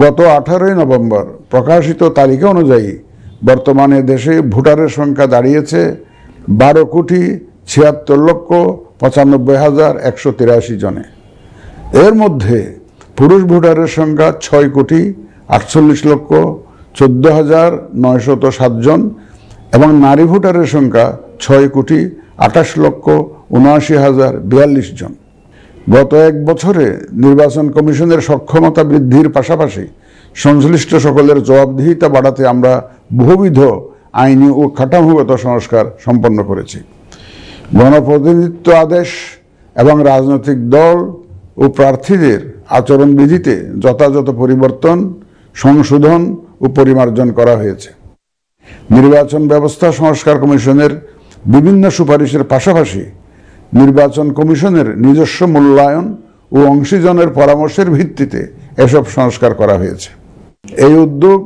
গত 18 নভেম্বর প্রকাশিত তালিকা অনুযায়ী বর্তমানে দেশে ভোটারের সংখ্যা দাঁড়িয়েছে 12,76,95,183 জনে। এর মধ্যে পুরুষ ভোটারের সংখ্যা 6,48,14,907 জন এবং নারী ভোটারের সংখ্যা 6,28,79,042 জন। গত এক বছরে নির্বাচন কমিশনের সক্ষমতা বৃদ্ধির পাশাপাশি সংশ্লিষ্ট সকলের জবাবদিহিতা বাড়াতে আমরা বহুবিধ আইনি ও কাঠামোগত সংস্কার সম্পন্ন করেছি। গণপ্রতিনিধিত্ব আদেশ এবং রাজনৈতিক দল ও প্রার্থীদের আচরণবিধিতে যথাযথ পরিবর্তন, সংশোধন ও পরিমার্জন করা হয়েছে। নির্বাচন ব্যবস্থা সংস্কার কমিশনের বিভিন্ন সুপারিশের পাশাপাশি নির্বাচন কমিশনের নিজস্ব মূল্যায়ন ও অংশীজনের পরামর্শের ভিত্তিতে এসব সংস্কার করা হয়েছে। এই উদ্যোগ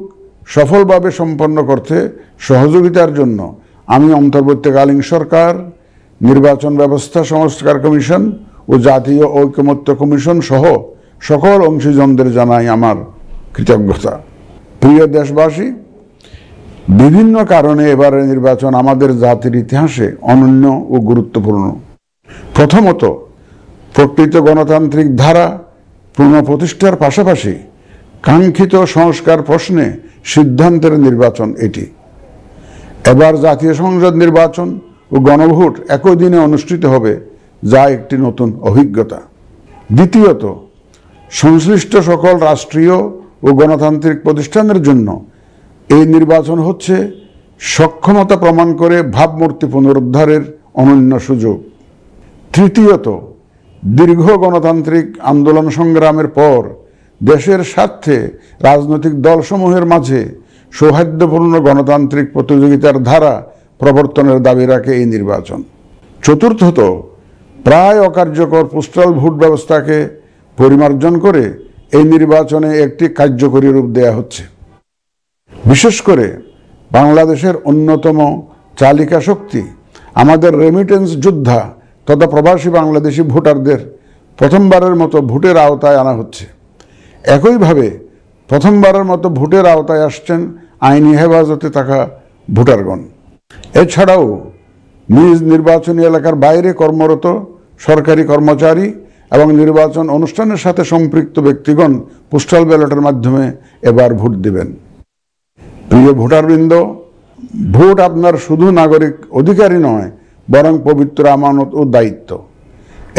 সফলভাবে সম্পন্ন করতে সহযোগিতার জন্য আমি অন্তর্বর্তীকালীন সরকার, নির্বাচন ব্যবস্থা সংস্কার কমিশন ও জাতীয় ঐকমত্য কমিশন সহ সকল অংশীজনদের জানাই আমার কৃতজ্ঞতা। প্রিয় দেশবাসী, বিভিন্ন কারণে এবারের নির্বাচন আমাদের জাতির ইতিহাসে অনন্য ও গুরুত্বপূর্ণ। প্রথমত, প্রকৃত গণতান্ত্রিক ধারা পুনঃপ্রতিষ্ঠার পাশাপাশি কাঙ্ক্ষিত সংস্কার প্রশ্নে সিদ্ধান্তের নির্বাচন এটি। এবার জাতীয় সংসদ নির্বাচন ও গণভোট একই দিনে অনুষ্ঠিত হবে, যা একটি নতুন অভিজ্ঞতা। দ্বিতীয়ত, সংশ্লিষ্ট সকল রাষ্ট্রীয় ও গণতান্ত্রিক প্রতিষ্ঠানের জন্য এই নির্বাচন হচ্ছে সক্ষমতা প্রমাণ করে ভাবমূর্তি পুনরুদ্ধারের অনন্য সুযোগ। তৃতীয়ত, দীর্ঘ গণতান্ত্রিক আন্দোলন সংগ্রামের পর দেশের স্বার্থে রাজনৈতিক দলসমূহের মাঝে সৌহার্দ্যপূর্ণ গণতান্ত্রিক প্রতিযোগিতার ধারা প্রবর্তনের দাবি রাখে এই নির্বাচন। চতুর্থত, প্রায় অকার্যকর পোস্টাল ভোট ব্যবস্থাকে পরিমার্জন করে এই নির্বাচনে একটি কার্যকরী রূপ দেয়া হচ্ছে। বিশেষ করে বাংলাদেশের অন্যতম চালিকা শক্তি আমাদের রেমিটেন্স যোদ্ধা তথা প্রবাসী বাংলাদেশি ভোটারদের প্রথমবারের মতো ভোটের আওতায় আনা হচ্ছে। একইভাবে প্রথমবারের মতো ভোটের আওতায় আসছেন আইনি হেফাজতে থাকা ভোটারগণ। এছাড়াও নিজ নির্বাচনী এলাকার বাইরে কর্মরত সরকারি কর্মচারী এবং নির্বাচন অনুষ্ঠানের সাথে সম্পৃক্ত ব্যক্তিগণ পোস্টাল ব্যালটের মাধ্যমে এবার ভোট দিবেন। প্রিয় ভোটারবৃন্দ, ভোট আপনার শুধু নাগরিক অধিকারই নয়, বরং পবিত্র আমানত ও দায়িত্ব।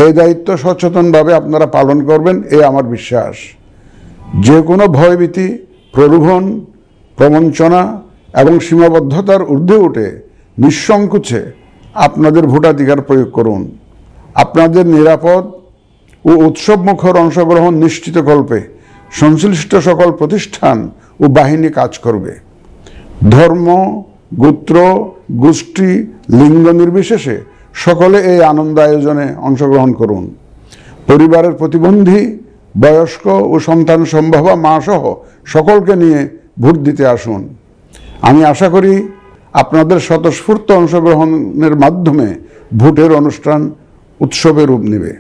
এই দায়িত্ব সচেতনভাবে আপনারা পালন করবেন, এ আমার বিশ্বাস। যে কোনো ভয়ভীতি, প্রলোভন, প্রবঞ্চনা এবং সীমাবদ্ধতার ঊর্ধ্বে উঠে নিঃসংকোচে আপনাদের ভোটাধিকার প্রয়োগ করুন। আপনাদের নিরাপদ ও উৎসবমুখর অংশগ্রহণ নিশ্চিতকল্পে সংশ্লিষ্ট সকল প্রতিষ্ঠান ও বাহিনী কাজ করবে। ধর্ম, গোত্র, গোষ্ঠী, লিঙ্গ নির্বিশেষে সকলে এই আনন্দ আয়োজনে অংশগ্রহণ করুন। পরিবারের প্রতিবন্ধী, বয়স্ক ও সন্তান সম্ভবা মা সহ সকলকে নিয়ে ভোট দিতে আসুন। আমি আশা করি আপনাদের স্বতঃস্ফূর্ত অংশগ্রহণের মাধ্যমে ভোটের অনুষ্ঠান উৎসবে রূপ নেবে।